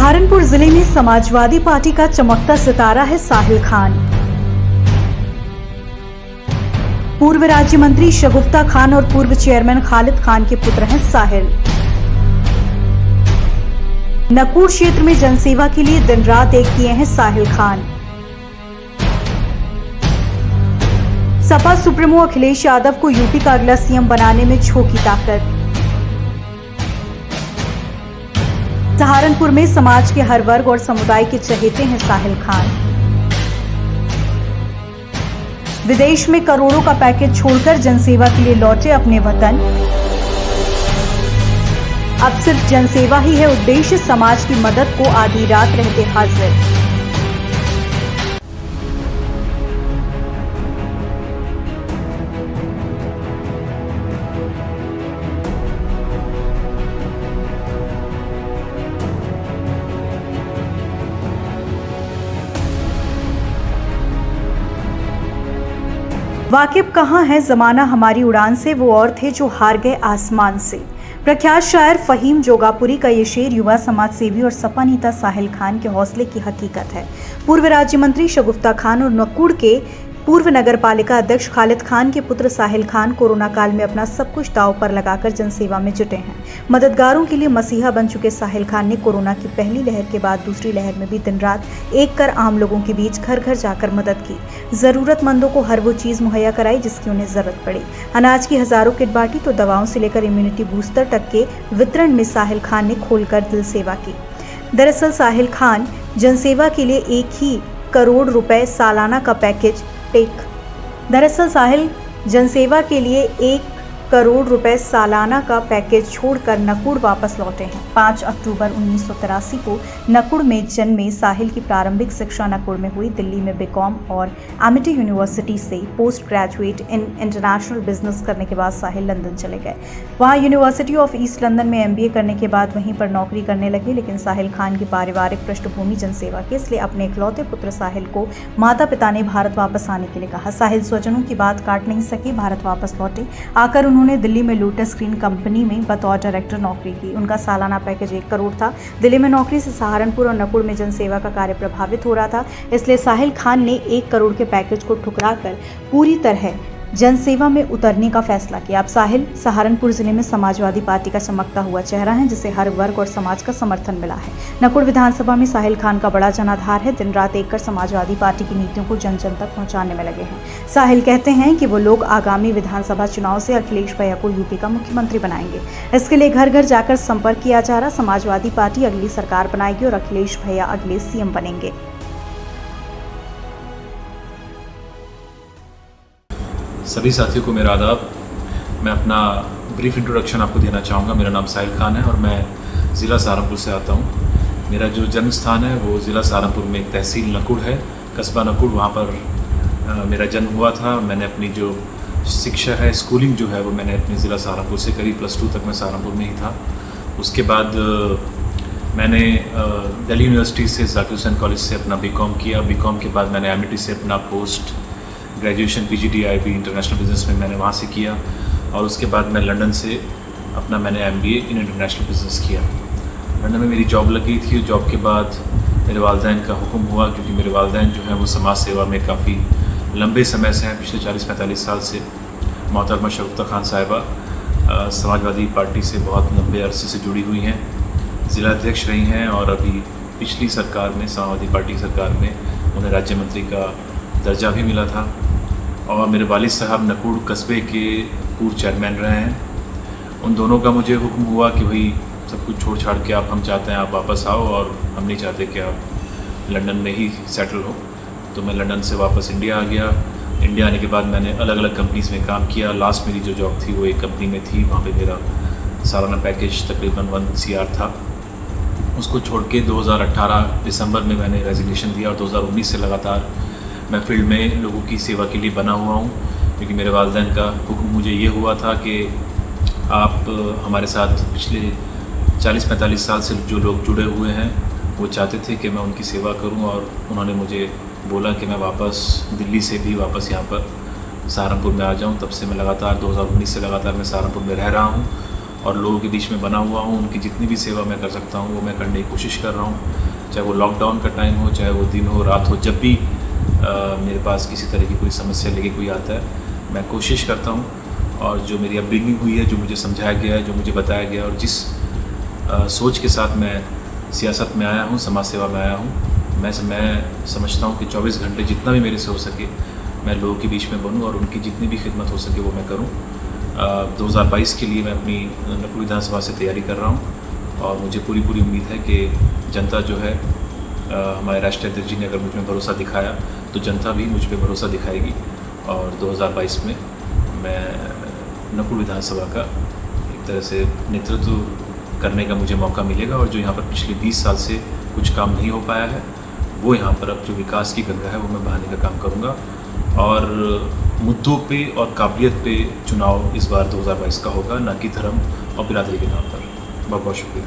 सहारनपुर जिले में समाजवादी पार्टी का चमकता सितारा है साहिल खान। पूर्व राज्य मंत्री शगुफ्ता खान और पूर्व चेयरमैन खालिद खान के पुत्र हैं साहिल। नकुड़ क्षेत्र में जनसेवा के लिए दिन रात एक किए हैं साहिल खान। सपा सुप्रीमो अखिलेश यादव को यूपी का अगला सीएम बनाने में झोंकी ताकत। सहारनपुर में समाज के हर वर्ग और समुदाय के चहेते हैं साहिल खान। विदेश में करोड़ों का पैकेज छोड़कर जनसेवा के लिए लौटे अपने वतन। अब सिर्फ जनसेवा ही है उद्देश्य, समाज की मदद को आधी रात रहते हाजिर। वाकिफ कहाँ है जमाना हमारी उड़ान से, वो और थे जो हार गए आसमान से। प्रख्यात शायर फहीम जोगापुरी का ये शेर युवा समाज सेवी और सपा नेता साहिल खान के हौसले की हकीकत है। पूर्व राज्य मंत्री शगुफ्ता खान और नकुड़ के पूर्व नगर पालिका अध्यक्ष खालिद खान के पुत्र साहिल खान कोरोना काल में अपना सब कुछ दांव पर लगाकर जनसेवा में जुटे हैं। मददगारों के लिए मसीहा बन चुके साहिल खान ने कोरोना की पहली लहर के बाद दूसरी लहर में भी दिन रात एक कर आम लोगों के बीच घर घर जाकर मदद की। जरूरतमंदों को हर वो चीज मुहैया कराई जिसकी उन्हें जरूरत पड़ी। अनाज की हजारों किट बांटी तो दवाओं से लेकर इम्यूनिटी बूस्टर तक के वितरण में साहिल खान ने खोलकर दिल सेवा की। दरअसल साहिल खान जनसेवा के लिए 1 करोड़ रुपए सालाना का पैकेज जनसेवा के लिए 1 करोड़ रुपए सालाना का पैकेज छोड़कर नकुड़ वापस लौटे हैं। 5 अक्टूबर 1983 को नकुड़ में जन्मे साहिल की प्रारंभिक शिक्षा नकुड़ में हुई। दिल्ली में बीकॉम और एमिटी यूनिवर्सिटी से post graduate in international business करने के बाद साहिल लंदन चले गए। वहां यूनिवर्सिटी ऑफ ईस्ट लंदन में MBA करने के बाद वहीं पर नौकरी करने लगे। लेकिन साहिल खान की पारिवारिक पृष्ठभूमि जनसेवा की, इसलिए अपने इकलौते पुत्र साहिल को माता पिता ने भारत वापस आने के लिए कहा। साहिल स्वजनों की बात काट नहीं सके, भारत वापस लौटे। आकर उन्होंने दिल्ली में लोटस स्क्रीन कंपनी में बतौर डायरेक्टर नौकरी की। उनका सालाना पैकेज 1 करोड़ था। दिल्ली में नौकरी से सहारनपुर और नकुड़ में जनसेवा का कार्य प्रभावित हो रहा था, इसलिए साहिल खान ने 1 करोड़ के पैकेज को ठुकराकर पूरी तरह जनसेवा में उतरने का फैसला किया। अब साहिल सहारनपुर जिले में समाजवादी पार्टी का चमकता हुआ चेहरा है, जिसे हर वर्ग और समाज का समर्थन मिला है। नकुड़ विधानसभा में साहिल खान का बड़ा जनाधार है। दिन रात एक कर समाजवादी पार्टी की नीतियों को जन जन तक पहुंचाने में लगे हैं। साहिल कहते हैं कि वो लोग आगामी विधानसभा चुनाव से अखिलेश भैया को यूपी का मुख्यमंत्री बनाएंगे। इसके लिए घर घर जाकर संपर्क किया जा रहा। समाजवादी पार्टी अगली सरकार बनाएगी और अखिलेश भैया अगले CM बनेंगे। सभी साथियों को मेरा आदाब। मैं अपना ब्रीफ इंट्रोडक्शन आपको देना चाहूँगा। मेरा नाम साहिल खान है और मैं ज़िला सहारनपुर से आता हूँ। मेरा जो जन्म स्थान है वो ज़िला सहारनपुर में एक तहसील नकुड़ है, कस्बा नकुड़, वहाँ पर मेरा जन्म हुआ था। मैंने अपनी जो शिक्षा है, स्कूलिंग जो है वो मैंने अपने ज़िला सहारनपुर से करी। +2 तक मैं सहारनपुर में ही था। उसके बाद मैंने दिल्ली यूनिवर्सिटी से जाकिर हुसैन कॉलेज से अपना बीकॉम किया। बीकॉम के बाद मैंने एमिटी से अपना post graduation PGDIB international business में मैंने वहाँ से किया। और उसके बाद मैं लंदन से अपना मैंने MBA इन इंटरनेशनल बिजनेस किया। लंदन में मेरी जॉब लगी थी। जॉब के बाद मेरे वालिदैन का हुक्म हुआ, क्योंकि मेरे वालिदैन जो हैं वो समाज सेवा में काफ़ी लंबे समय से हैं, पिछले 40-45 साल से। मोहतरमा शगुफ्ता खान साहिबा समाजवादी पार्टी से बहुत लंबे अरसे से जुड़ी हुई हैं, ज़िला अध्यक्ष रही हैं और अभी पिछली सरकार में, समाजवादी पार्टी की सरकार में, उन्हें राज्य मंत्री का दर्जा भी मिला था। और मेरे वालिद साहब नकुड़ कस्बे के पूर्व चेयरमैन रहे हैं। उन दोनों का मुझे हुक्म हुआ कि भाई सब कुछ छोड़ छाड़ के हम चाहते हैं आप वापस आओ, और हम नहीं चाहते कि आप लंदन में ही सेटल हो। तो मैं लंदन से वापस इंडिया आ गया। इंडिया आने के बाद मैंने अलग अलग कंपनीज़ में काम किया। लास्ट मेरी जो जॉब थी वो एक कंपनी में थी, वहाँ पे मेरा सालाना पैकेज तकरीबन 1 CR था। उसको छोड़ के 2018 दिसंबर में मैंने रेजिग्नेशन दिया और 2019 से लगातार मैं फील्ड में लोगों की सेवा के लिए बना हुआ हूँ, क्योंकि मेरे वालिदैन का हुक्म मुझे ये हुआ था कि आप हमारे साथ पिछले 40-45 साल से जो लोग जुड़े हुए हैं वो चाहते थे कि मैं उनकी सेवा करूं, और उन्होंने मुझे बोला कि मैं वापस दिल्ली से भी वापस यहाँ पर सहारनपुर में आ जाऊं। तब से मैं लगातार 2019 से लगातार मैं सहारनपुर में रह रहा हूं और लोगों के बीच में बना हुआ हूँ। उनकी जितनी भी सेवा मैं कर सकता हूँ वो मैं करने की कोशिश कर रहा हूँ, चाहे वो लॉकडाउन का टाइम हो, चाहे वो दिन हो रात हो, जब भी मेरे पास किसी तरह की कोई समस्या लेके कोई आता है मैं कोशिश करता हूँ। और जो मेरी अपब्रिंगिंग हुई है, जो मुझे समझाया गया है, जो मुझे बताया गया, और जिस सोच के साथ मैं सियासत में आया हूँ, समाज सेवा में आया हूँ, मैं समझता हूँ कि 24 घंटे जितना भी मेरे से हो सके मैं लोगों के बीच में बनूँ और उनकी जितनी भी खिदमत हो सके वो मैं करूँ। 2022 के लिए मैं अपनी नकुड़ विधानसभा से तैयारी कर रहा हूँ और मुझे पूरी उम्मीद है कि जनता जो है, हमारे राष्ट्रीय अध्यक्ष जी ने अगर मुझ में भरोसा दिखाया तो जनता भी मुझ पर भरोसा दिखाएगी और 2022 में मैं नकुड़ विधानसभा का एक तरह से नेतृत्व करने का मुझे मौका मिलेगा। और जो यहाँ पर पिछले 20 साल से कुछ काम नहीं हो पाया है वो यहाँ पर अब जो विकास की गंगा है वो मैं बहाने का काम करूँगा। और मुद्दों पे और काबिलियत पे चुनाव इस बार 2022 का होगा, ना कि धर्म और बिरादरी के नाम पर। बहुत बहुत शुक्रिया।